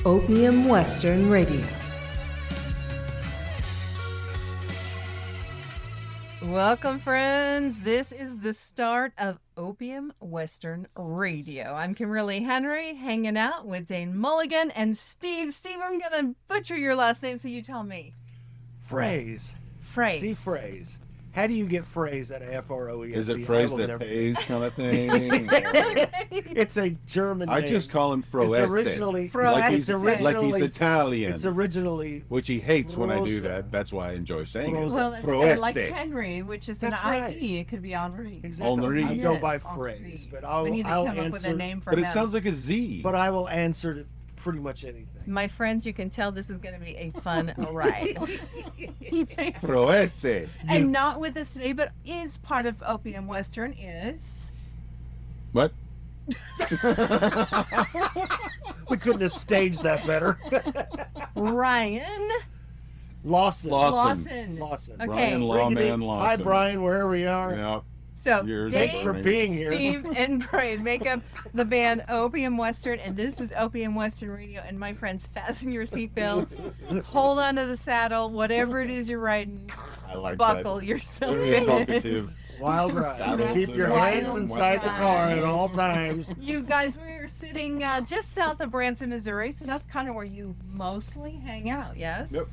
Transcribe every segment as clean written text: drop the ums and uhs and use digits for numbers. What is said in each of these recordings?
Opium Western Radio. Welcome, friends. This is the start of Opium Western Radio. I'm Kimberly Henrie, hanging out with Dane Mulligan and Steve. Steve, I'm going to butcher your last name, so you tell me. Froese. Froese. Steve Froese. How do you get Froese at a F-R-O-E-S-E? Is it Froese that pays kind of thing? It's a German name. I just call him Froese. It's originally... Like he's Italian. It's originally... Which he hates when I do Froese. that. That's why I enjoy saying it. Well, it's Froese. like Henry, which is That's an right. I-E. It could be Henri. Exactly. Henri. I go Yes, by Henri. Froese, but We need to I'll come up with a answer... name for But him. it sounds like a Z. But I will answer pretty much anything. My friends, you can tell this is going to be a fun ride. Froese. And not with us today, but is part of Opium Western is... What? We couldn't have staged that better. Bryan Lawson. Lawson. Okay. Brian Lawman Lawson. Hi, Brian, wherever we are. Yeah. So, You're Thanks Dane, for being here. Steve, and Bryan make up the band Opium Western, and this is Opium Western Radio. And my friends, fasten your seatbelts, hold on to the saddle, whatever it is you're riding, I like buckle that. yourself Very in. evocative. Wild ride. Saddles Keep your and hands wild inside the car at all times. You guys, we're sitting just south of Branson, Missouri, so that's kind of where you mostly hang out, yes? Yep.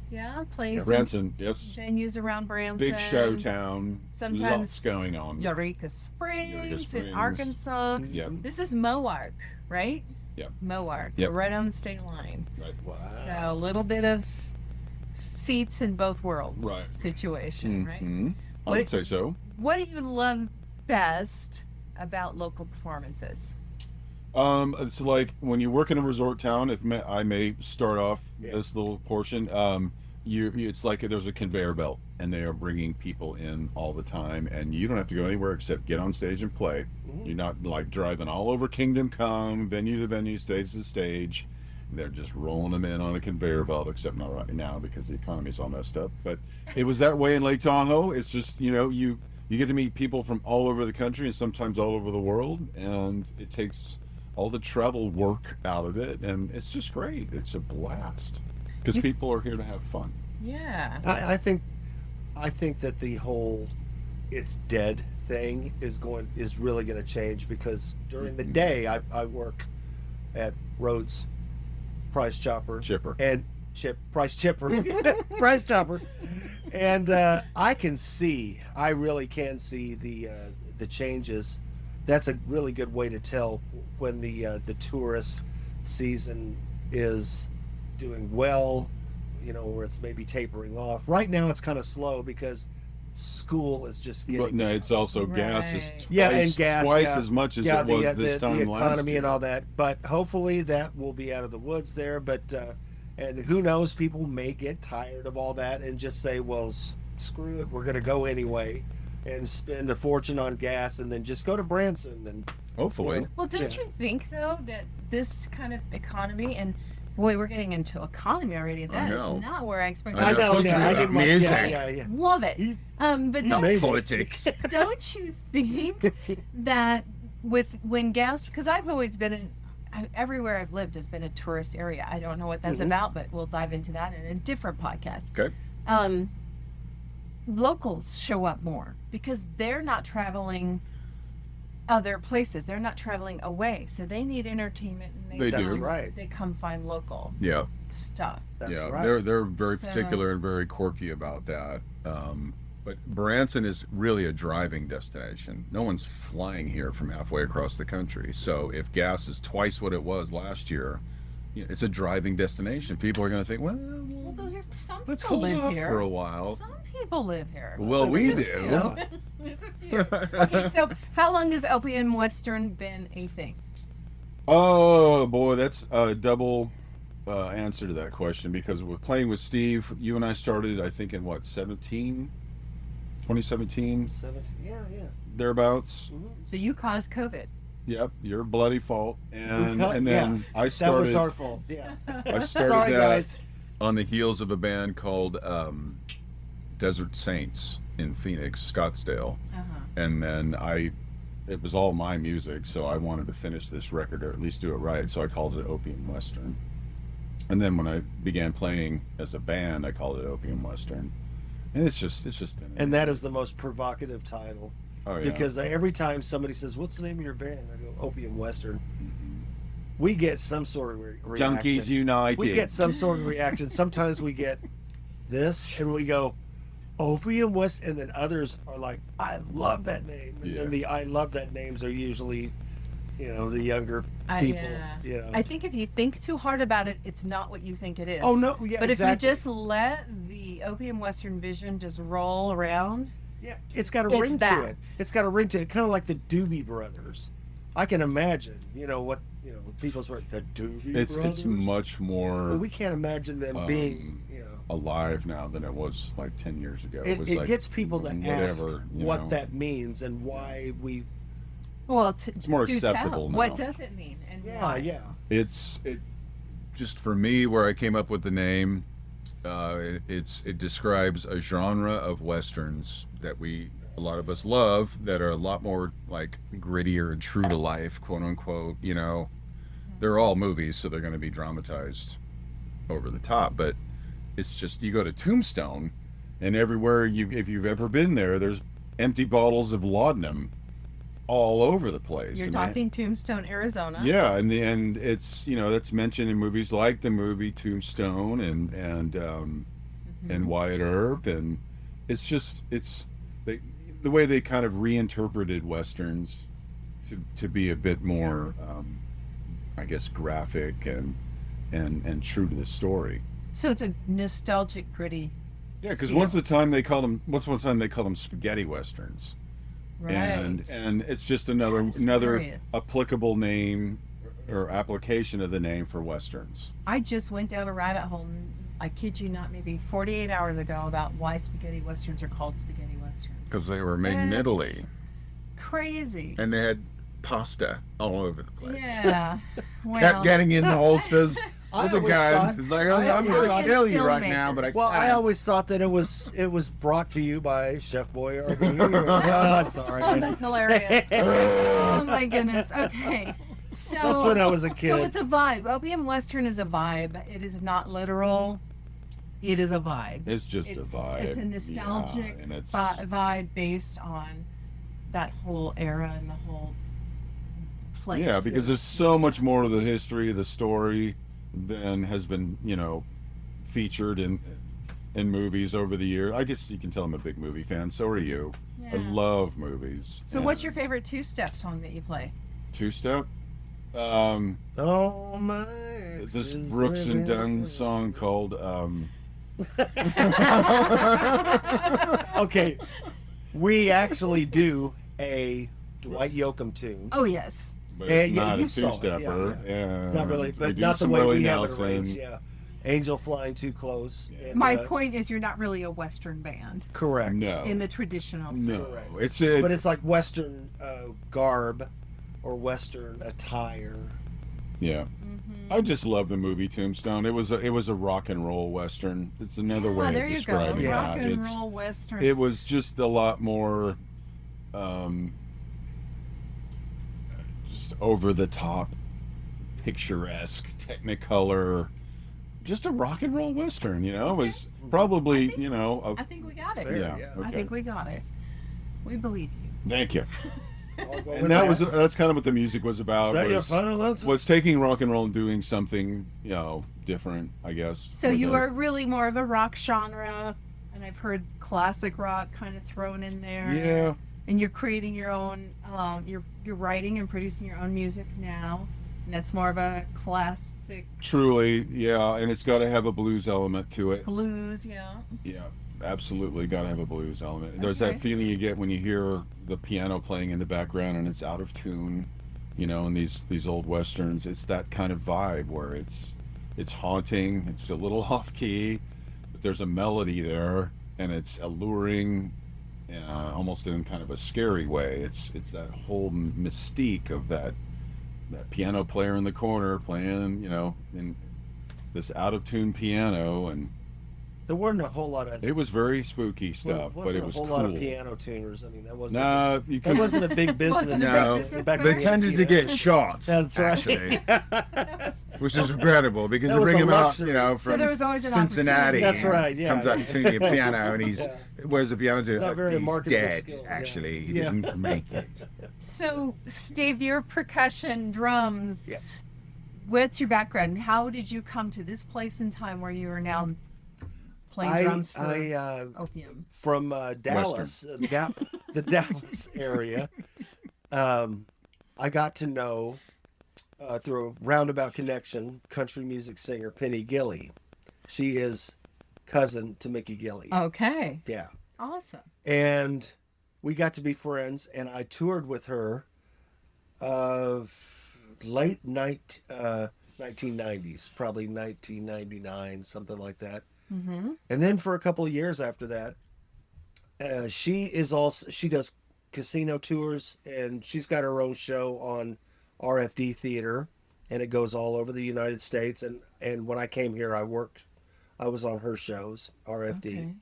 Yeah, plays Branson, yes. venues around Branson. Big show town. Sometimes Lots going on. Eureka Springs, Springs. in Arkansas. Yep. This is Moark, right? Yep. Moark. Yep. We're right on the state line. Right. So a little bit of feats in both worlds Right. situation, right? Mhm. I What- would say so. What do you love best about local performances? It's like when you work in a resort town. I may start off this little portion. It's like there's a conveyor belt, and they are bringing people in all the time, and you don't have to go anywhere except get on stage and play. You're not like driving all over Kingdom Come, venue to venue, stage to stage. They're just rolling them in on a conveyor belt, except not right now because the economy's all messed up. But it was that way in Lake Tahoe. It's just, you get to meet people from all over the country and sometimes all over the world, and it takes all the travel work out of it, and it's just great. It's a blast because people are here to have fun. Yeah. I think that the whole "it's dead" thing is really going to change, because during the day I work at Rhodes Price Chopper Chipper. Price Chipper Price Chopper, and I really can see the changes. That's a really good way to tell when the tourist season is doing well, where it's maybe tapering off. Right now it's kind of slow because school is just getting... But no, it's also gas is twice as much as it was this time the last economy year. and all that. But hopefully that will be out of the woods there. But and who knows, people may get tired of all that and just say, well, screw it, we're going to go anyway and spend a fortune on gas and then just go to Branson and Hopefully. Well, don't you think, though, that this kind of economy, and boy, we're getting into economy already. That is not where I expected. I know, I didn't like music. yeah. Love it. But don't, Politics. don't you think that when gas, because I've always been everywhere I've lived has been a tourist area. I don't know what that's about, but we'll dive into that in a different podcast. Okay. Locals show up more because they're not traveling other places. They're not traveling away, so they need entertainment, and They That's do. right. they come find local Yeah. stuff. That's Yeah, right. they're very So- particular and very quirky about that. But Branson is really a driving destination. No one's flying here from halfway across the country. So if gas is twice what it was last year, it's a driving destination. People are going to think, well, There's some let's people hold live off here. for a while. Some people live here. Well, we There's a do. few. There's a few. Okay, so how long has Opium Western been a thing? Oh boy, that's a double answer to that question, because with playing with Steve, you and I started, I think, in 2017, yeah. thereabouts. So you caused COVID. Yep, your bloody fault. And then I That started. was our fault. Yeah. I started Sorry, that guys. on the heels of a band called Desert Saints in Phoenix, Scottsdale, and then I it was all my music, so I wanted to finish this record or at least do it right. So I called it Opium Western. And then when I began playing as a band, I called it Opium Western. And it's just. And that is the most provocative title. Oh, yeah. Because every time somebody says, "What's the name of your band?" I go, "Opium Western." We get some sort of reaction. Junkies United. We get some sort of reaction. Sometimes we get this, and we go, Opium West, and then others are like, I love that name. And then the I love that names are usually, the younger people. I think if you think too hard about it, it's not what you think it is. Oh, no, yeah, but exactly. if you just let the Opium Western vision just roll around. Yeah, it's got a ring to it. It's got a ring to it, kind of like the Doobie Brothers. I can imagine, what people's work, the Doobie Brothers. It's much more. Well, we can't imagine them being, alive now than it was like 10 years ago. It was it like, gets people to ask what know. that means and why we. Well, it's more acceptable now. What does it mean and why? Yeah. It just for me, where I came up with the name, it describes a genre of westerns that a lot of us love, that are a lot more like grittier and true to life, quote unquote. They're all movies, so they're going to be dramatized over the top. But it's just, you go to Tombstone, and everywhere if you've ever been there, there's empty bottles of laudanum all over the place. You're talking Tombstone, Arizona. Yeah, and it's that's mentioned in movies like the movie Tombstone and Wyatt Earp, and it's the way they kind of reinterpreted westerns to be a bit more, I guess, graphic and true to the story. So it's a nostalgic, gritty. Yeah, because once upon a time they called them spaghetti westerns. Right. And it's just another applicable name or application of the name for westerns. I just went down a rabbit hole, I kid you not, maybe 48 hours ago, about why spaghetti westerns are called spaghetti westerns. Because they were made in Italy. Crazy. And they had pasta all over the place. Yeah. Well, Kept getting in the holsters. With the guns. It's like, I'm going to kill you right now, but I always thought that it was brought to you by Chef Boyardee. Sorry. Oh, that's hilarious. Oh my goodness. Okay. So that's when I was a kid. So it's a vibe. Opium Western is a vibe. It is not literal. It is a vibe. It's just a vibe. It's a nostalgic vibe based on that whole era and the whole place. Yeah, because there's so much more to the history of the story than has been, featured in movies over the years. I guess you can tell I'm a big movie fan. So are you. Yeah. I love movies. So what's your favorite two-step song that you play? Two-step? Oh my. This Brooks and Dunn song called. Okay, we actually do a Dwight Yoakam tune. Oh yes. But it's not a two-stepper. Yeah. It's not really, but not the way we have it arranged. Yeah. Angel Flying Too Close. Yeah. And, my point is, you're not really a Western band. Correct. No. In the traditional sense. No. But it's like Western garb or Western attire. Yeah. Mm-hmm. I just love the movie Tombstone. It was a rock and roll Western. It's another way of describing it. Rock and roll Western. It was just a lot more just over the top, picturesque, Technicolor, just a rock and roll Western, It was probably, I think we got it. Yeah. Okay. I think we got it. We believe you. Thank you. And that's kind of what the music was about. Was taking rock and roll and doing something, different, I guess. So you are really more of a rock genre, and I've heard classic rock kind of thrown in there. Yeah. And you're creating your own, you're writing and producing your own music now, and that's more of a classic. Truly, yeah, and it's got to have a blues element to it. Blues, yeah. Yeah, absolutely, got to have a blues element. Okay. There's that feeling you get when you hear the piano playing in the background and it's out of tune, in these old westerns. It's that kind of vibe where it's haunting, it's a little off key, but there's a melody there, and it's alluring. Almost in kind of a scary way. It's that whole mystique of that piano player in the corner playing, in this out of tune piano, and There weren't a whole lot of. It was very spooky stuff, but it was a whole cool. lot of piano tuners. I mean, that wasn't. No, you that could. wasn't a big business. Wasn't a big No, business back They then, tended to get shot. That's right. Actually, which is regrettable because That you was bring a him out, luxury. from So there was always an Cincinnati. opportunity. That's right, yeah. Comes out tuning a piano and he's where's the piano to? Not very He's marketable dead. skill, yeah. Actually, he Yeah. didn't make it. So, Steve, your percussion, drums. Yeah. What's your background? How did you come to this place in time where you are now playing drums for Opium? From Dallas, the Dallas area. I got to know through a roundabout connection, country music singer Penny Gilley. She is cousin to Mickey Gilley. Okay. Yeah. Awesome. And we got to be friends, and I toured with her late 1990s, probably 1999, something like that. Mm-hmm. And then for a couple of years after that, she does casino tours, and she's got her own show on RFD Theater, and it goes all over the United States. And when I came here, I was on her shows, RFD. Okay.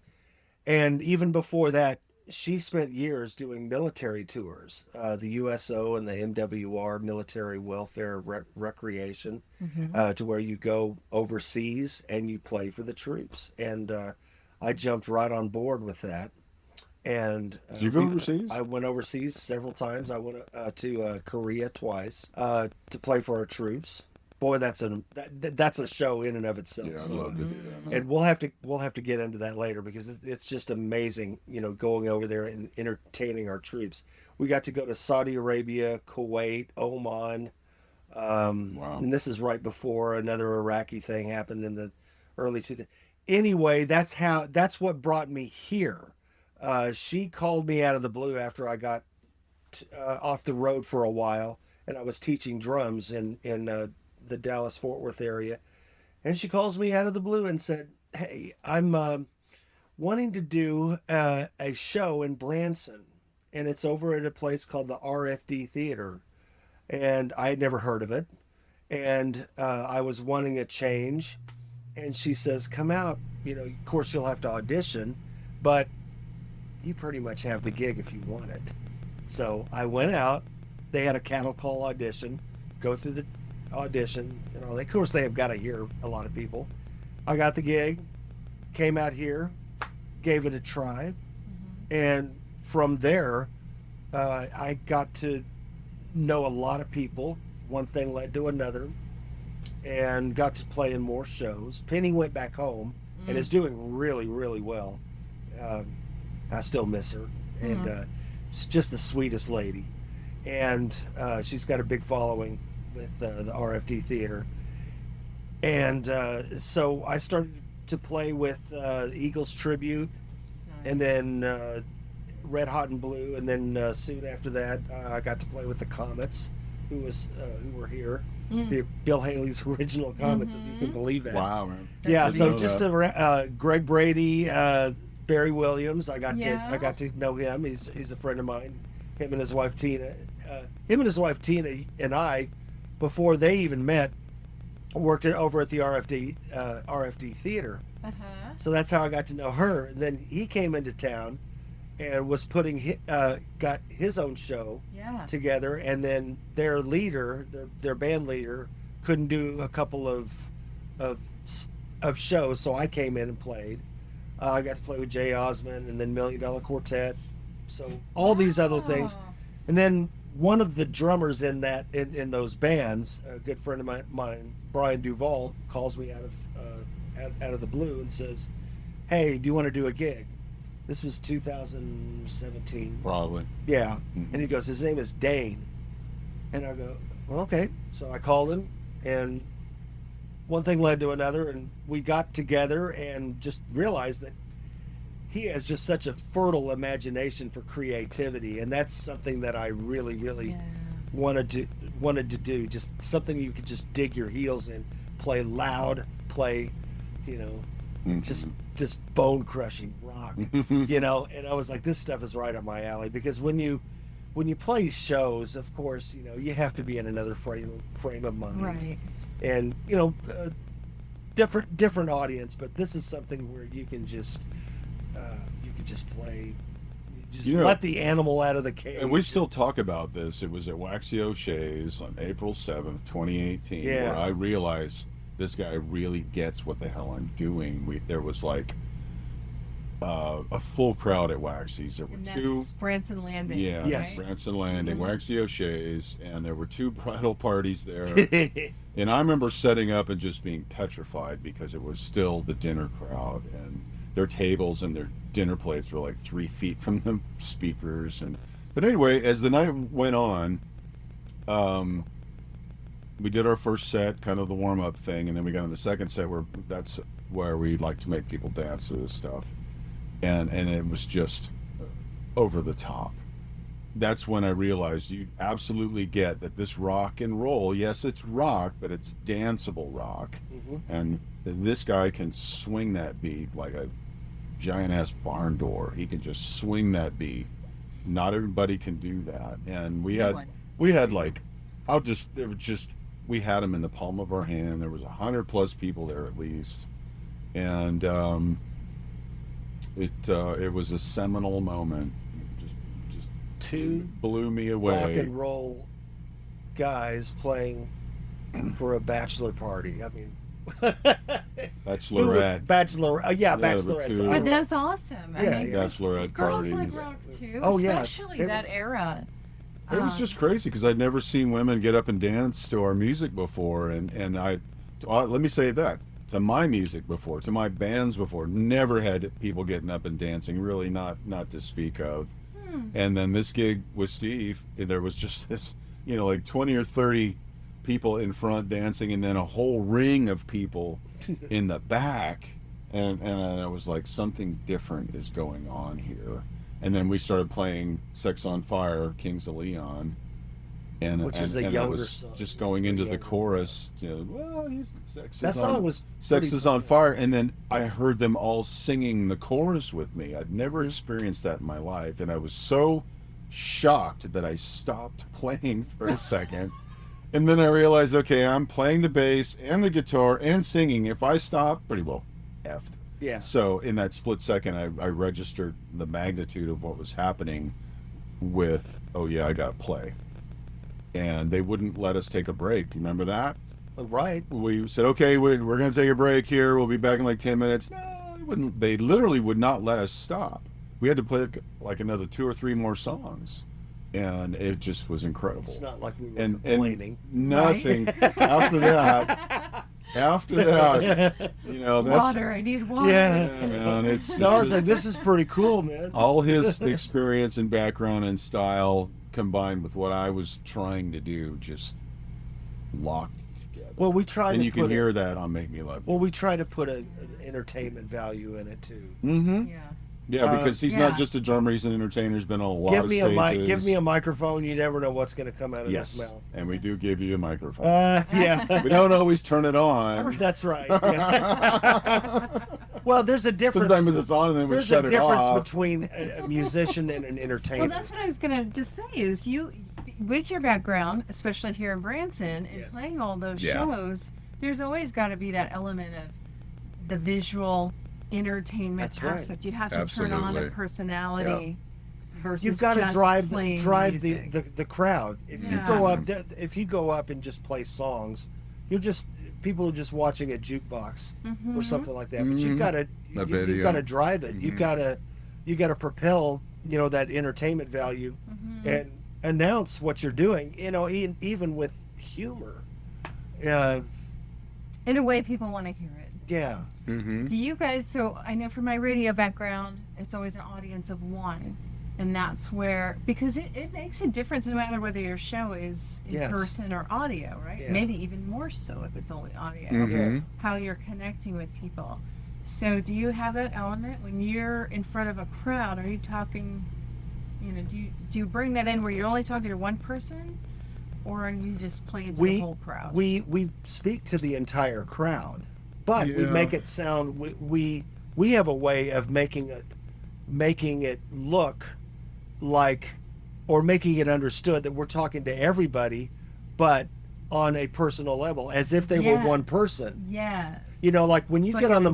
And even before that, she spent years doing military tours, the USO and the MWR, Military Welfare Recreation, to where you go overseas and you play for the troops. And I jumped right on board with that. And Did you go overseas? I went overseas several times. I went to Korea twice to play for our troops. Boy, that's a show in and of itself. Yeah, I'd So, love to do that. and we'll have to get into that later because it's just amazing, going over there and entertaining our troops. We got to go to Saudi Arabia, Kuwait, Oman. Wow. And this is right before another Iraqi thing happened in the early 2000s. Anyway, that's what brought me here. She called me out of the blue after I got off the road for a while, and I was teaching drums in the Dallas-Fort Worth area. And she calls me out of the blue and said, "Hey, I'm wanting to do a show in Branson, and it's over at a place called the RFD Theater." And I had never heard of it, and I was wanting a change. And she says, "Come out. Of course you'll have to audition, but you pretty much have the gig if you want it." So I went out. They had a cattle call audition. Go through the audition and all that. Of course, they have got to hear a lot of people. I got the gig, came out here, gave it a try, and from there, I got to know a lot of people. One thing led to another, and got to play in more shows. Penny went back home and is doing really, really well. I still miss her, and she's just the sweetest lady. And she's got a big following with the RFD Theater. And so I started to play with Eagles Tribute, and then Red Hot and Blue, and then soon after that I got to play with the Comets, who were here. Bill Haley's original Comets, if you can believe that. Wow, man. Yeah, Didn't so know just that. Greg Brady, Barry Williams. I got to know him. He's a friend of mine. Him and his wife Tina. And I, before they even met, worked over at the RFD Theater. So that's how I got to know her. And then he came into town and was got his own show together. And then their leader, their band leader, couldn't do a couple of shows, so I came in and played. I got to play with Jay Osmond and then $1 Million Quartet. So all these other things. And then one of the drummers in those bands, a good friend of mine, Brian Duvall, calls me out of the blue and says, "Hey, do you want to do a gig?" This was 2017. Probably. Yeah. Mm-hmm. And he goes, "His name is Dane." And I go, "Well, okay." So I called him, and one thing led to another, and we got together and just realized that he has just such a fertile imagination for creativity, and that's something that I really, really wanted to do. Just something you could just dig your heels in, play loud, play, just bone crushing rock, And I was like, this stuff is right up my alley, because when you play shows, of course, you have to be in another frame of mind, Right. and different audience, but this is something where you can just play. Just let the animal out of the cage. And we still talk about this. It was at Waxy O'Shea's on April 7th, 2018, where I realized this guy really gets what the hell I'm doing. There was like a full crowd at Waxy's. There were two. Branson Landing. Yeah, yes. Branson Landing, Waxy O'Shea's, and there were 2 bridal parties there. And I remember setting up and just being petrified because it was still the dinner crowd, and their tables and their dinner plates were like 3 feet from the speakers. But anyway, as the night went on, we did our first set, kind of the warm-up thing, and then we got on the second set that's where we like to make people dance to this stuff, and it was just over the top. That's when I realized you absolutely get that this rock and roll, yes, it's rock, but it's danceable rock. And this guy can swing that beat like a giant-ass barn door. He can just swing that beat. Not everybody can do that. And we had like, we had him in the palm of our hand. There was 100+ people there at least. And it was a seminal moment. Just 2 blew me away. rock and roll guys playing for a bachelor party. I mean, Bachelorette. Bachelorette. But that's awesome. I mean, Bachelorette girls parties. like rock too, Oh, yeah. especially that era. It was just crazy because I'd never seen women get up and dance to our music before, and let me say that, to my music before, to my bands before, never had people getting up and dancing, really not to speak of. And then this gig with Steve, there was just this, like 20 or 30 people in front dancing, and then a whole ring of people in the back, and I was like, something different is going on here. And then we started playing Sex on Fire, Kings of Leon, which is a younger song. Just going into the chorus, Sex is on fire. And then I heard them all singing the chorus with me. I'd never experienced that in my life, and I was so shocked that I stopped playing for a second. And then I realized, okay, I'm playing the bass and the guitar and singing. If I stop, pretty well effed. Yeah. So in that split second, I registered the magnitude of what was happening with, I got to play. And they wouldn't let us take a break. You remember that? Right. We said, okay, we're going to take a break here. We'll be back in like 10 minutes. No, they wouldn't. They literally would not let us stop. We had to play like another 2 or 3 more songs. And it just was incredible. It's not like we were complaining. And nothing after that. After that, that's water. I need water. Yeah, man. I was like, this is pretty cool, man. All his experience and background and style combined with what I was trying to do just locked together. Well, we try and to you can hear that on Make Me Love You. Well, we try to put an entertainment value in it too. Mm-hmm. Yeah, because he's not just a drummer; he's an entertainer. He's been on a lot of stages. Give me a microphone. You never know what's going to come out of his mouth. And we do give you a microphone. We don't always turn it on. That's right. Yeah. Well, there's a difference. Sometimes it's on and then we shut it off. There's a difference between a musician and an entertainer. Well, that's what I was going to just say is you, with your background, especially here in Branson, and playing all those shows, there's always got to be that element of the visual entertainment aspect. You have to turn on a personality versus you've got to drive the crowd. If you go up and just play songs, people are just watching a jukebox or something like that. But you've got to drive it. You've got to propel that entertainment value and announce what you're doing. Even with humor, in a way people want to hear it. Yeah. Mm-hmm. Do you guys, so I know from my radio background, it's always an audience of one. And that's where, because it makes a difference no matter whether your show is in person or audio, right? Yeah. Maybe even more so if it's only audio. Mm-hmm. How you're connecting with people. So do you have that element when you're in front of a crowd? Are you talking, do you bring that in where you're only talking to one person? Or are you just playing to the whole crowd? We speak to the entire crowd. But we make it sound, we have a way of making it look like, or making it understood that we're talking to everybody, but on a personal level, as if they were one person. Yes. You know, like when you It's get like on the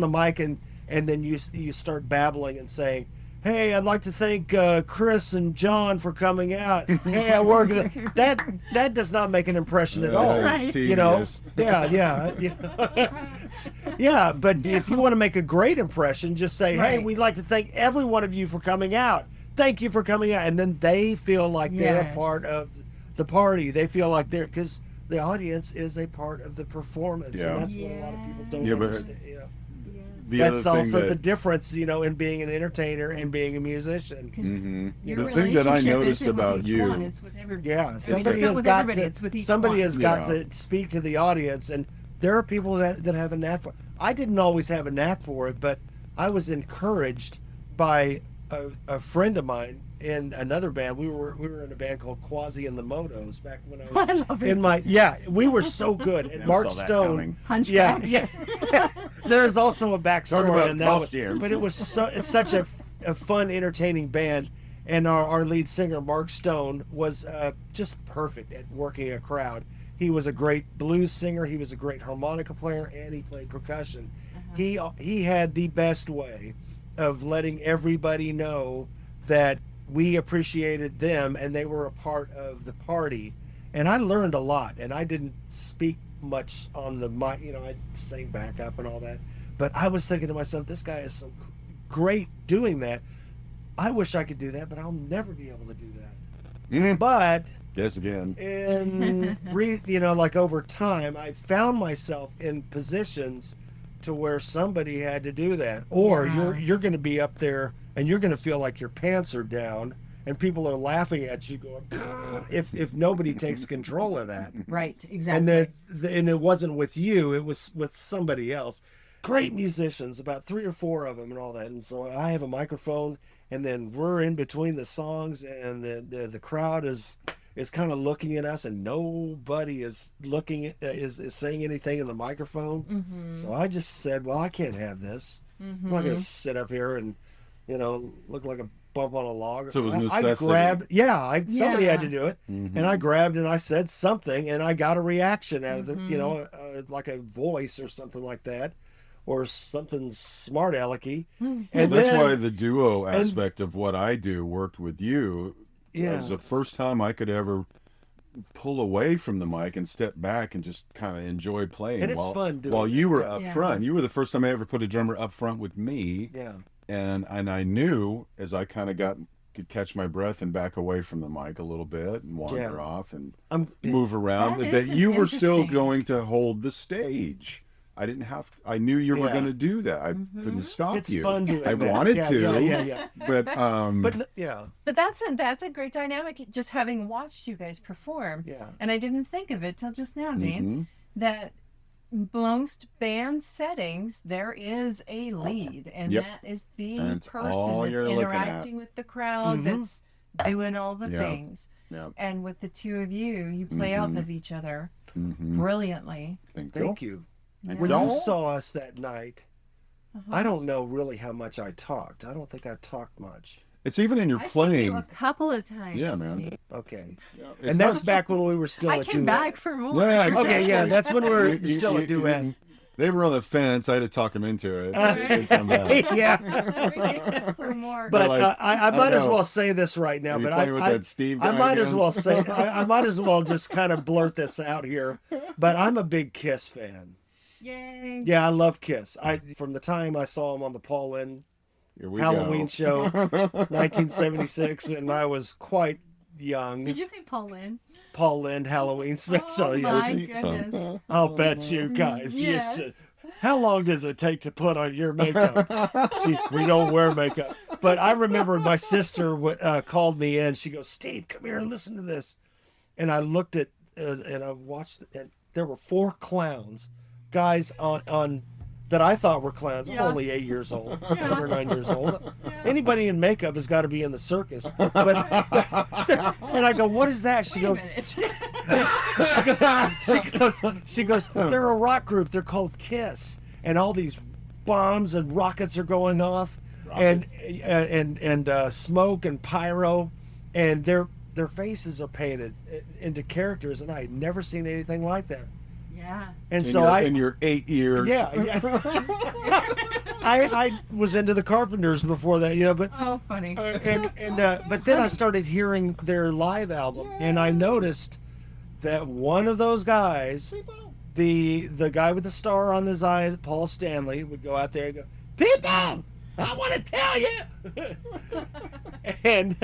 an mic, and then you start babbling and saying, "Hey, I'd like to thank Chris and John for coming out. Hey, I work that does not make an impression at all. Right. You know, yeah. But if you want to make a great impression, just say, "Hey, Right. we'd like to thank every one of you for coming out. Thank you for coming out," and then they feel like they're a Yes. part of the party. They feel like they're because the audience is a part of the performance, Yeah. and that's what a lot of people don't Yeah, but- understand. You know? The That's other thing also that, the difference, you know, in being an entertainer and being a musician. Your The thing that I relationship noticed isn't with about each you- one, it's with everybody. Yeah, I mean, somebody it's not has with got everybody, to. it's with each Somebody one. has got Yeah. to speak to the audience, and there are people that have a knack for it. I didn't always have a knack for it, but I was encouraged by a friend of mine in another band. We were in a band called Quasi and the Motos back when I was I love it. in my we were so good. And Never Mark saw that Stone. coming. Hunchbacks. Yeah. There's also a Talk backstory about in that one, costumes. but it's such a fun, entertaining band, and our lead singer Mark Stone was just perfect at working a crowd. He was a great blues singer. He was a great harmonica player, and he played percussion. He had the best way of letting everybody know that we appreciated them and they were a part of the party. And I learned a lot, and I didn't speak much on the mic, you know, I sang back up and all that, but I was thinking to myself, this guy is so great doing that. I wish I could do that, but I'll never be able to do that. But Guess again. you know, like over time, I found myself in positions to where somebody had to do that, or Yeah. you're going to be up there and you're going to feel like your pants are down and people are laughing at you going if nobody takes control of that. Right, exactly. And and it wasn't with you, it was with somebody else. Great musicians, about 3 or 4 of them and all that. And so I have a microphone, and then we're in between the songs, and the crowd is kind of looking at us, and nobody is looking at, is saying anything in the microphone. So I just said, well, I can't have this. I'm not going to sit up here and, you know, look like a bump on a log. So it was I necessity. grabbed, somebody had to do it. Mhm. And I grabbed and I said something, and I got a reaction out of the, you know, like a voice or something like that, or something smart alecky. And That's then, why the duo aspect of what I do worked with you. Yeah. It was the first time I could ever pull away from the mic and step back and just kind of enjoy playing. And it's fun doing while you that. were up Yeah. front. You were the first time I ever put a drummer up front with me. yeah. And I knew as I kind of could catch my breath and back away from the mic a little bit and wander Yeah. off and I'm move around, That that is you were still interesting. going to hold the stage. I didn't have to, I knew you were Yeah. going to do that. I couldn't stop It's you. fun doing I that. wanted Yeah, to, yeah. but But yeah, But that's a great dynamic, just having watched you guys perform. yeah. And I didn't think of it till just now, Dane, Mhm. that most band settings there is a lead, and Yep. that is the And it's person all that's you're looking at. interacting with the crowd, Mhm. that's doing all the Yeah. things. Yeah. And with the two of you, you play off Mhm. of each other Mhm. brilliantly. Thank you. Thank When you. you saw us that night, I don't know really how much I talked. I don't think I talked much. It's even in your I've seen playing. you a couple of times. Yeah, man. Okay. It's And that's not- back when we were still I at came Duet. back for more. Yeah, Okay, exactly. yeah, that's when we were You- still you- at Duet. you- They were on the fence. I had to talk them into it. They come back. Yeah. for more. But like, I I might as know. well say this right now. Are you But playing with I that Steve I guy might as again? well say I might as well just kind of blurt this out here. But I'm a big Kiss fan. Yay. Yeah, I love Kiss. From the time I saw him on the Paul Lynde Here we Halloween go. show, 1976, and I was quite young. Did you say Paul Lynde? Paul Lynde Halloween Special. Oh yeah. my goodness. I'll bet you guys Yes. used to. How long does it take to put on your makeup? Jeez, we don't wear makeup. But I remember my sister called me in. She goes, "Steve, come here and listen to this." And I looked at and I watched, and there were 4 clowns, guys on that I thought were clowns. Yeah. I'm only 8 years old, 8 or 9 years old. Anybody in makeup has got to be in the circus. But and I go, "What is that?" She Wait a goes, minute. she goes, they're a rock group. They're called Kiss, and all these bombs and rockets are going off, and smoke and pyro, and their faces are painted into characters, and I had never seen anything like that. Yeah. And in your 8 years. Yeah. I was into the Carpenters before that, but Oh, funny. but then I started hearing their live album, and I noticed that one of those guys, the guy with the star on his eyes, Paul Stanley, would go out there and go, "People, I want to tell you," and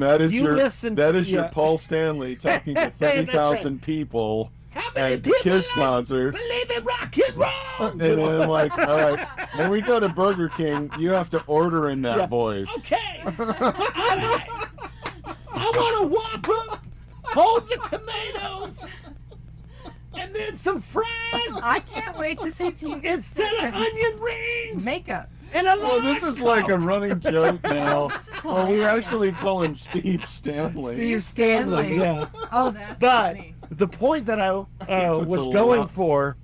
that is your Paul Stanley talking to 30,000 people at the Kiss concert. Believe in rock and roll. And then all right, when we go to Burger King, you have to order in that voice. Okay. All right. I want a Whopper. Hold the tomatoes. And then some fries. I can't wait to see TV Instead of onion rings. makeup. And a Oh, this is like a running joke now. This is Oh, we hilarious. actually call him Steve Stanley. Steve Stanley, yeah. Oh, that's But funny. the point that I Puts was a going lot- for,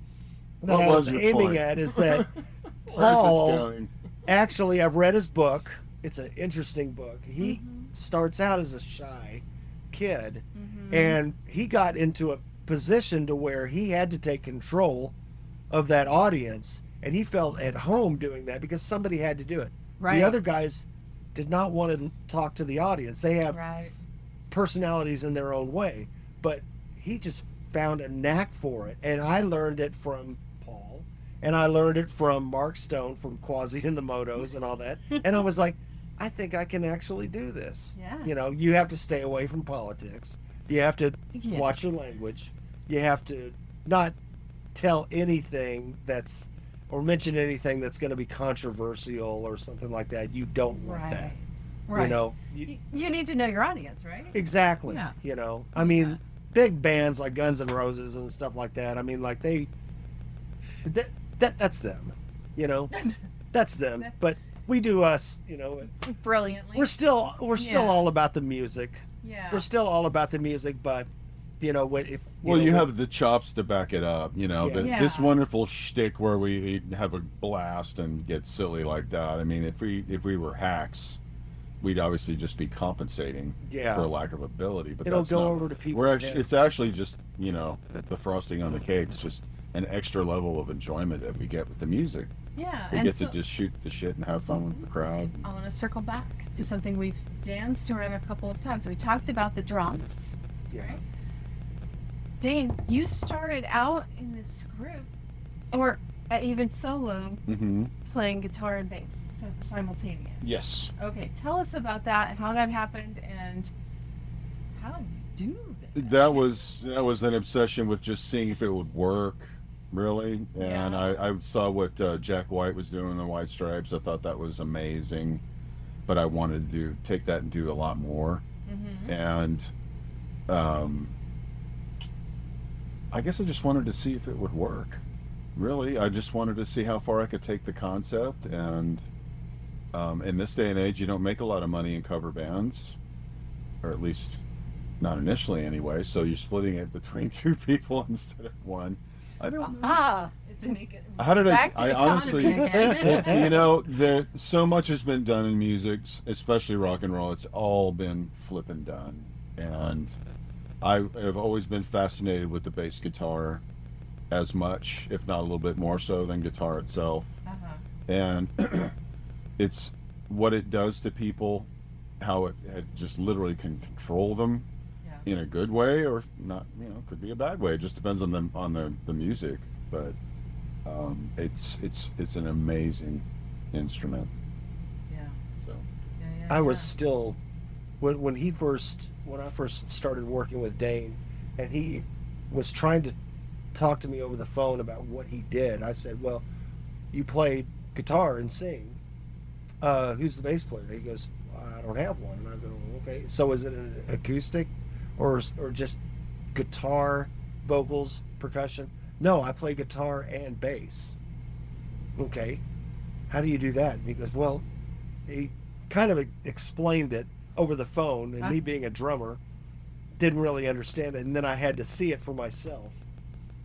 that What I was was your aiming point? at, is that Where's this Paul, going? actually, I've read his book. It's an interesting book. He starts out as a shy kid, and he got into a position to where he had to take control of that audience, and he felt at home doing that because somebody had to do it. Right. The other guys did not want to talk to the audience. They have Right. personalities in their own way, but he just found a knack for it, and I learned it from Paul, and I learned it from Mark Stone from Quasi and the Motos and all that, and I was like, I think I can actually do this. Yeah. You have to stay away from politics. You have to Yes. watch your language. You have to not tell anything or mention anything that's going to be controversial or something like that. You don't want that. Right. You You need to know your audience, right? Exactly. Yeah. I mean, big bands like Guns N' Roses and stuff like that. I mean, like that's them. That's them. But we do us. Brilliantly. We're still all about the music. Yeah. We're still all about the music, but you have the chops to back it up. Yeah. This wonderful shtick where we have a blast and get silly like that. I mean, if we were hacks, we'd obviously just be compensating for lack of ability. But it'll that's go not, over to people's heads. It's actually just the frosting on the cake. It's just an extra level of enjoyment that we get with the music. Yeah. We get to just shoot the shit and have fun with the crowd. I want to circle back to something we've danced around a couple of times. We talked about the drums. Yeah. Right? Dane, you started out in this group, or even solo, playing guitar and bass simultaneous. Yes. Okay, tell us about that, how that happened, and how do you do that? That was an obsession with just seeing if it would work, really. And I saw what Jack White was doing in the White Stripes. I thought that was amazing, but I wanted to take that and do a lot more. And I guess I just wanted to see if it would work. Really, I just wanted to see how far I could take the concept. And in this day and age, you don't make a lot of money in cover bands, or at least not initially anyway. So you're splitting it between two people instead of one. I don't know. To make it How did back to I the honestly, economy again. there so much has been done in music, especially rock and roll. It's all been flippin' done, and I have always been fascinated with the bass guitar as much, if not a little bit more so, than guitar itself. And it's what it does to people, how it just literally can control them in a good way, or not. Could be a bad way. It just depends on the music. But it's an amazing instrument. Yeah. So I was still when I first started working with Dane, and he was trying to talk to me over the phone about what he did. I said, "Well, you play guitar and sing. Who's the bass player?" He goes, "I don't have one." And I go, "Okay, so is it an acoustic or just guitar, vocals, percussion?" "No, I play guitar and bass." "Okay, how do you do that?" And he goes, "Well," he kind of explained it over the phone, and me being a drummer, didn't really understand it, and then I had to see it for myself,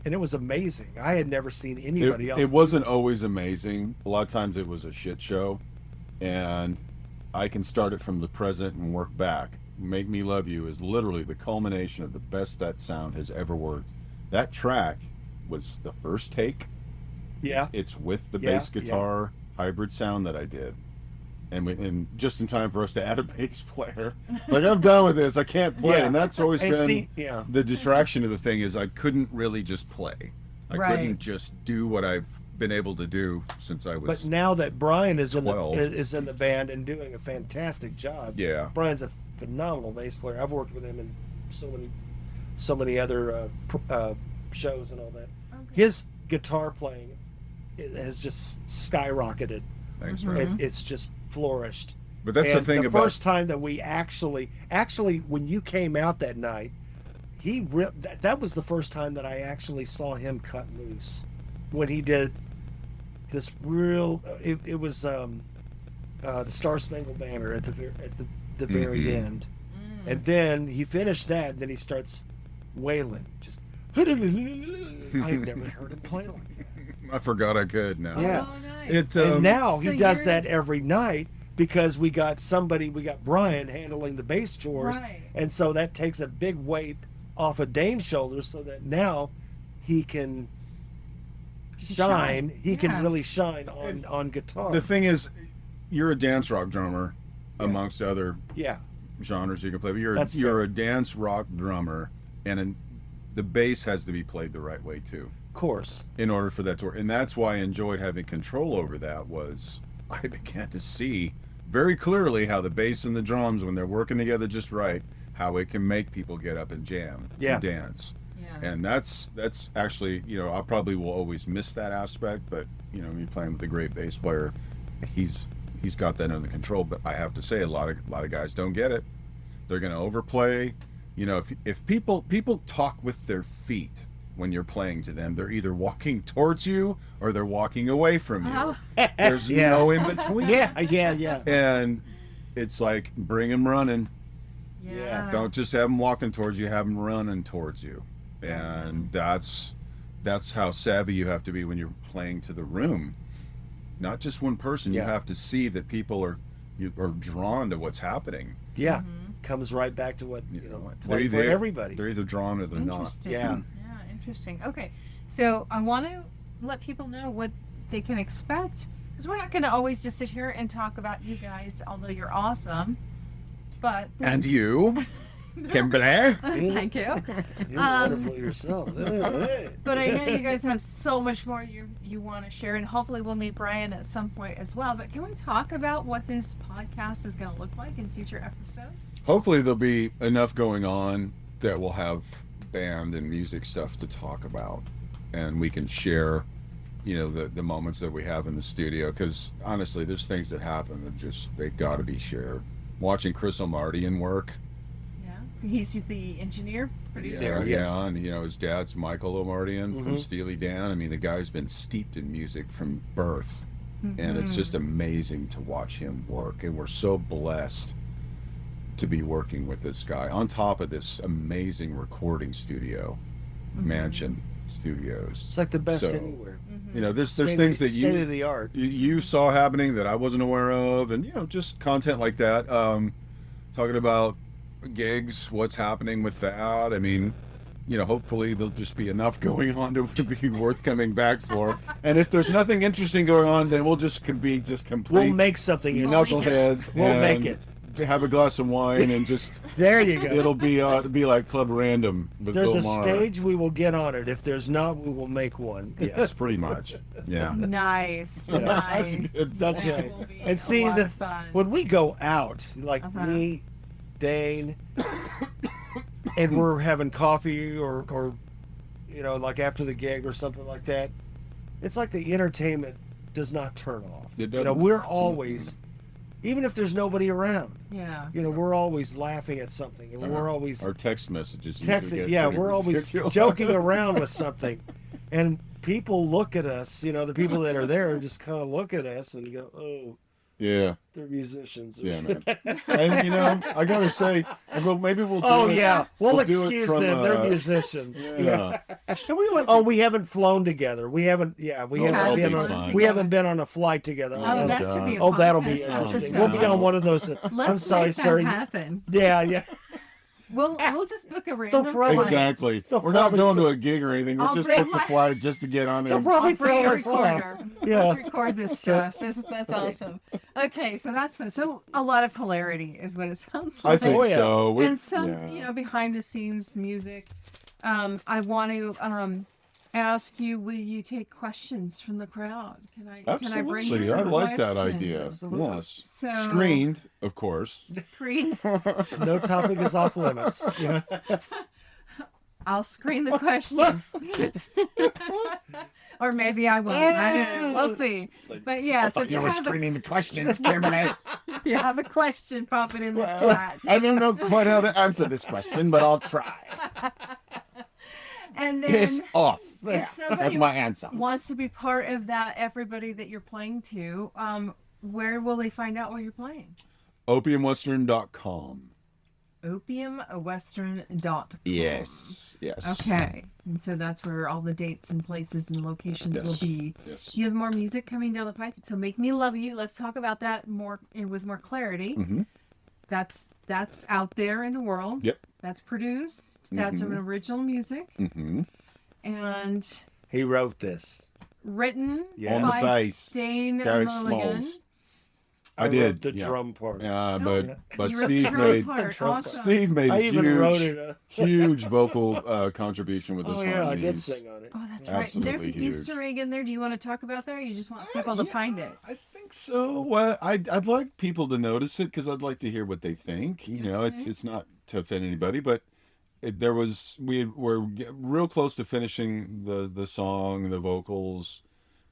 and it was amazing. I had never seen anybody else. It wasn't always amazing. A lot of times it was a shit show, and I can start it from the present and work back. Make Me Love You is literally the culmination of the best that sound has ever worked That track was the first take. Yeah. It's with the Yeah, bass guitar hybrid sound that I did. And just in time for us to add a bass player. Like, I'm done with this. I can't play. Yeah. And that's always And been see, the distraction of the thing is I couldn't really just play. I Right. couldn't just do what I've been able to do since I was But now that Bryan is 12. is in the band and doing a fantastic job. Yeah. Bryan's a phenomenal bass player. I've worked with him in so many other shows and all that. Okay. His guitar playing has just skyrocketed. Thanks, Mhm. Rob. It's just flourished. But that's And the thing the about first time that we actually when you came out that night, that was the first time that I actually saw him cut loose when he did this real. It was the Star Spangled Banner at the very Mhm. end, and then he finished that, and then he starts wailing. Just I've never heard him play like that. I forgot I could now. Yeah. Oh, nice. It's And now So he does you're- that every night because we got Bryan handling the bass chores. Right. And so that takes a big weight off of Dane's shoulders so that now he can shine. He Yeah. can really shine on guitar. the thing is, you're a dance rock drummer amongst other Yeah. genres you can play. But That's you're a dance rock drummer, and the bass has to be played the right way too, Of course. in order for that to work. And that's why I enjoyed having control over that. Was I began to see very clearly how the bass and the drums, when they're working together just right, how it can make people get up and jam and dance. Yeah. And that's actually, I probably will always miss that aspect, but me playing with a great bass player, he's got that under control. But I have to say, a lot of guys don't get it. They're going to overplay. If people talk with their feet when you're playing to them, they're either walking towards you or they're walking away from you. Oh. There's Yeah. no in between. Yeah. And it's like, bring them running. Yeah. Don't just have them walking towards you, have them running towards you. And that's how savvy you have to be when you're playing to the room. Not just one person. You Yeah. have to see that people are drawn to what's happening. Yeah. Mm-hmm. Comes right back to what, They're play for either- everybody. They're either drawn or they're not. Interesting. Yeah. Yeah, interesting. Okay. So I want to let people know what they can expect, because we're not going to always just sit here and talk about you guys, although you're awesome. But And you, Kimberly. thank you. You're wonderful yourself. But I know you guys have so much more you want to share, and hopefully we'll meet Bryan at some point as well. But can we talk about what this podcast is going to look like in future episodes? Hopefully there'll be enough going on that we'll have band and music stuff to talk about, and we can share the moments that we have in the studio, because honestly there's things that happen that they got to be shared. Watching Chris O'Mardian work, He's the engineer, producer. Yes. and his dad's Michael O'Mardian from Mhm. Steely Dan. I mean, the guy's been steeped in music from birth, and it's just amazing to watch him work. And we're so blessed to be working with this guy on top of this amazing recording studio, Mansion Studios. It's like the best So, anywhere. There's things that state of the art. you saw happening that I wasn't aware of, and just content like that. Talking about gigs, what's happening with that. I mean, hopefully there'll just be enough going on to be worth coming back for. And if there's nothing interesting going on, then we'll just be complete We'll make something. knuckleheads. We'll and make it. Have a glass of wine and just There you go. it'll be like Club Random with There's Bill a Maher. stage, we will get on it. If there's not, we will make one. Yes, pretty much. Yeah. Nice. Yeah, Nice. That's That right. will be And a see, lot of fun. when we go out, like me, Dane, and we're having coffee or like after the gig or something like that, it's like the entertainment does not turn off. It doesn't. We're always, even if there's nobody around, Yeah. we're always laughing at something, and we're always Our text messages. usually texting. get Yeah, pretty we're always ridiculous. joking around with something, and people look at us. The people that are there just kind of look at us and go, "Oh, Yeah. they're musicians." Yeah, man. And I gotta say, maybe we'll do Oh it. yeah, we'll do it excuse from, them. They're musicians. Yeah. We haven't flown together. We haven't. Yeah, we Oh, that'll haven't. be fun. We haven't been on a flight together. Oh, that should be a Oh, that'll be podcast interesting. episode. We'll be on one of those. Let's I'm sorry, make that sir. happen. Yeah. We'll just book a random throw flight. Exactly. They'll We're not probably- going to a gig or anything. We'll I'll just bring book the my- flight just to get on there. They'll probably I'll bring throw a us off. recorder. Yeah. Let's record this, Josh. That's awesome. Okay, so that's fun. So a lot of hilarity is what it sounds I like. think Oh, yeah. so. And some, yeah. behind the scenes music. I want to ask you, will you take questions from the crowd? Can I bring you Absolutely. I some like that questions? idea. Absolutely. Yes. So Screened, of course. Screen. No topic is off limits. Yeah. I'll screen the questions. Or maybe I won't. I don't know. We'll see. But yes, if you have the questions, Kimberly. if you have a question, pop it in the chat. I don't know quite how to answer this question, but I'll try. And then Piss off. if somebody That's my answer. wants to be part of that, everybody that you're playing to, where will they find out where you're playing? OpiumWestern.com. OpiumWestern.com. Yes. Okay. And so that's where all the dates and places and locations will Yes. be. Yes. You have more music coming down the pipe. So Make Me Love You. Let's talk about that more with more clarity. Mm-hmm. That's out there in the world. Yep. That's produced. That's an original music. Mm-hmm. And He wrote this. written Yeah. On the by bass. Dane Derek Mulligan. Smalls. I I wrote did. the yeah. drum part. But You wrote Steve the drum made part. drum part. Awesome. Steve made I a even huge, wrote it. huge vocal contribution with this Oh one. yeah, I did He's- sing on it. Oh, that's right. There's an Absolutely huge. Easter egg in there. Do you want to talk about that, or you just want people to find it? I think so. Well, I'd like people to notice it because I'd like to hear what they think. You know, it's not to offend anybody, but we're real close to finishing the song, the vocals,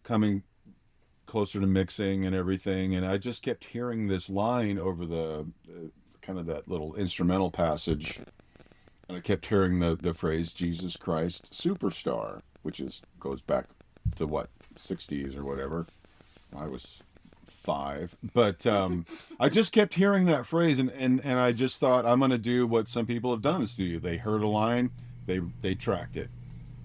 coming closer to mixing and everything, and I just kept hearing this line over the kind of that little instrumental passage, and I kept hearing the phrase "Jesus Christ Superstar," which goes back to what, 60s or whatever. I was 5, but I just kept hearing that phrase, and I just thought, I'm going to do what some people have done in the studio. They heard a line, they tracked it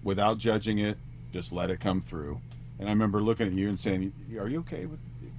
without judging it, just let it come through. And I remember looking at you and saying, are you okay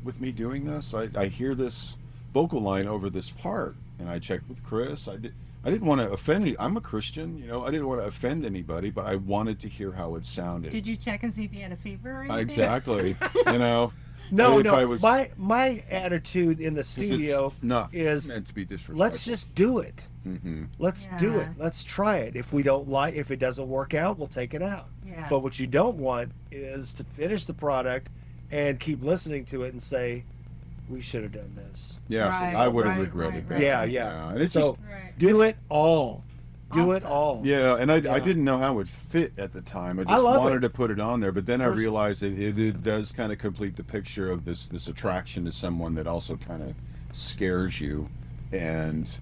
with me doing this? I hear this vocal line over this part, and I checked with Chris. I didn't want to offend you. I'm a Christian, you know. I didn't want to offend anybody, but I wanted to hear how it sounded. Did you check and see if you had a fever or anything? Exactly. You know. No, if I was, my attitude in the 'cause studio it's not is meant to be disrespectful. let's just do it. Mm-hmm. Let's do it. Yeah. Let's try it. If it doesn't work out, we'll take it out. Yeah. But what you don't want is to finish the product and keep listening to it and say, we should have done this. Yeah, Right, I would have right, regretted right, that. right. Yeah. And it's So just, Right. do it all. Do it Awesome. all. yeah, and I Yeah. didn't know how it would fit at the time. I I just love wanted it. to put it on there, but then I Personally. realized that it does kind of complete the picture of this attraction to someone that also kind of scares you, and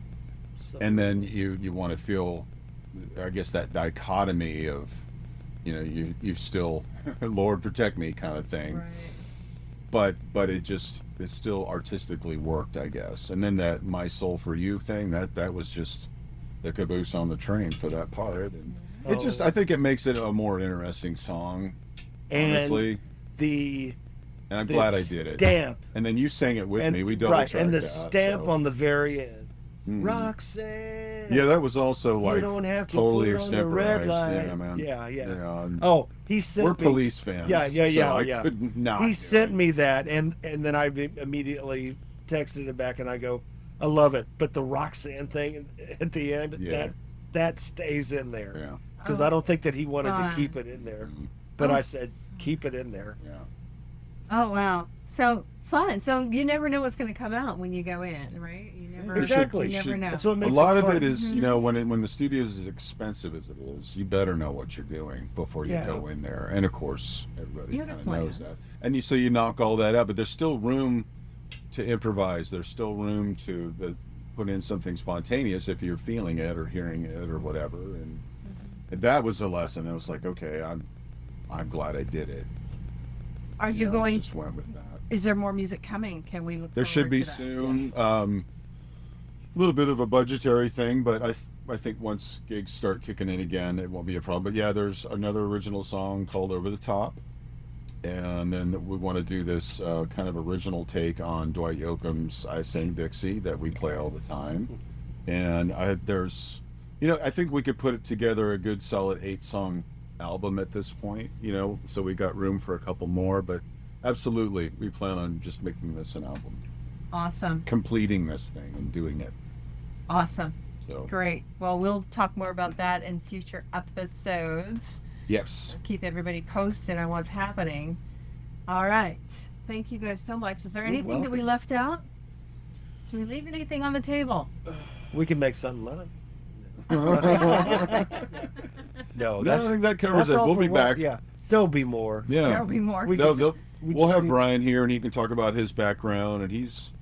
So, then you want to feel, I guess, that dichotomy of, you know, you still Lord protect me kind of thing. Right. But it still artistically worked, I guess. And then that My Soul for You thing, that was just the caboose on the train for that part. And it just, I think it makes it a more interesting song, and honestly. the And I'm the glad I did it. stamp. And then you sang it with And, me. We double right, tracked and the that, stamp so. on the very end. Mm. Roxanne. Yeah, that was also you like don't have to totally put on the red extemporized. light. Yeah, man. Yeah. and Oh, he sent we're me. police fans. Yeah, yeah, so I yeah. could not He do sent it. me that, and then I immediately texted him back, and I go, I love it, but the Roxanne thing at the end, Yeah. that stays in there Yeah. because Oh, I don't think that he wanted fun. to keep it in there, Mhm. but Oh. I said keep it in there. Yeah. Oh wow. So fun. So you never know what's going to come out when you go in, right? You never. Exactly. You never know. That's what A makes lot it of fun. it is, Mm-hmm. you know, when the studio is as expensive as it is, you better know what you're doing before you Yeah. go in there. And of course, everybody You have a kind of plan. knows that. And so you knock all that out, but there's still room to improvise. There's still room to put in something spontaneous if you're feeling it or hearing it or whatever. And that was a lesson. I was like, okay, I'm glad I did it. Are you know, going? Just went with that. Is there more music coming? Can we look? There should forward be to that? soon. A little bit of a budgetary thing, but I think once gigs start kicking in again, it won't be a problem. But yeah, there's another original song called Over the Top. And then we want to do this kind of original take on Dwight Yoakam's I Sang Dixie that we play all the time. And there's I think we could put it together a good solid 8-song album at this point, so we got room for a couple more, but absolutely, we plan on just making this an album. Awesome. Completing this thing and doing it. Awesome. So Great. Well, we'll talk more about that in future episodes. yes. Keep everybody posted on what's happening. All right. Thank you guys so much. Is there anything that we left out? Did we leave anything on the table? We can make something up. No, I think that covers it. all We'll for be one- back. Yeah, there'll be more. Yeah. There'll be more. We'll have Bryan here, and he can talk about his background, and he's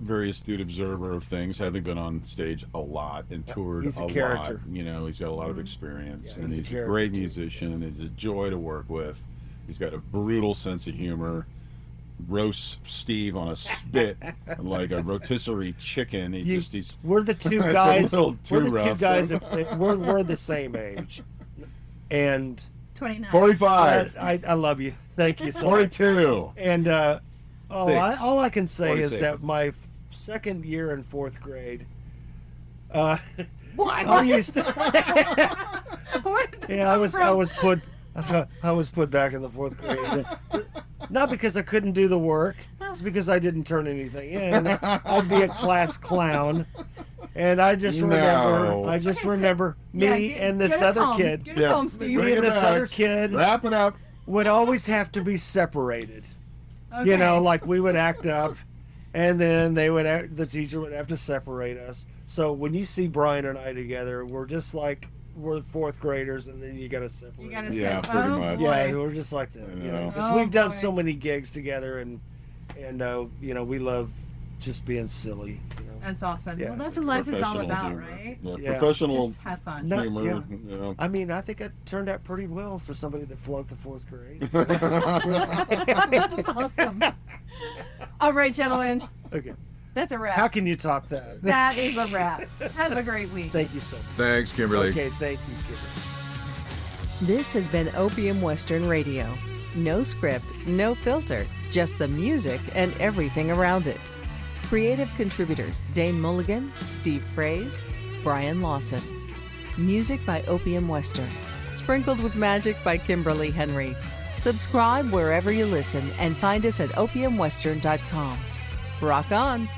very astute observer of things, having been on stage a lot and toured He's a lot. character. He's got a lot of experience, Yeah, and he's a he's a character, great too. musician. He's a joy to work with. He's got a brutal sense of humor. Roasts Steve on a spit like a rotisserie chicken. He's We're the two That's a guys. little too We're the two rough. guys. We're the same age, and 29. 45, I love you. Thank you so much. 42. And Six. all I can say is 46. that my second year in 4th grade. What? I used to. Where did that Yeah, I come was from? I was put back in the 4th grade. Not because I couldn't do the work. It's because I didn't turn anything in. I'd be a class clown. And I just remember Yeah, me and this get us other home. kid. Get us home, Steve. Me Bring and it this back. other kid Wrap it up. would always have to be separated. Okay. Like we would act up, and then the teacher would have to separate us. So when you see Bryan and I together, we're just like we're 4th graders, and then you got to separate. You gotta Yeah, say, pretty oh, much. boy. Yeah, we're just like that. I know. Because Oh, we've done boy. so many gigs together, and we love just being silly. That's awesome. Yeah. Well, that's what life is all Professional about, humor. right? Yeah, Yeah. professional Just have fun. No, humor. yeah. I mean, I think it turned out pretty well for somebody that flunked the 4th grade. That's awesome. All right, gentlemen. Okay. That's a wrap. How can you top that? That is a wrap. Have a great week. Thank you so much. Thanks, Kimberly. Okay, thank you, Kimberly. This has been Opium Western Radio. No script, no filter, just the music and everything around it. Creative contributors Dane Mulligan, Steve Froese, Bryan Lawson. Music by Opium Western. Sprinkled with magic by Kimberly Henrie. Subscribe wherever you listen and find us at opiumwestern.com. Rock on!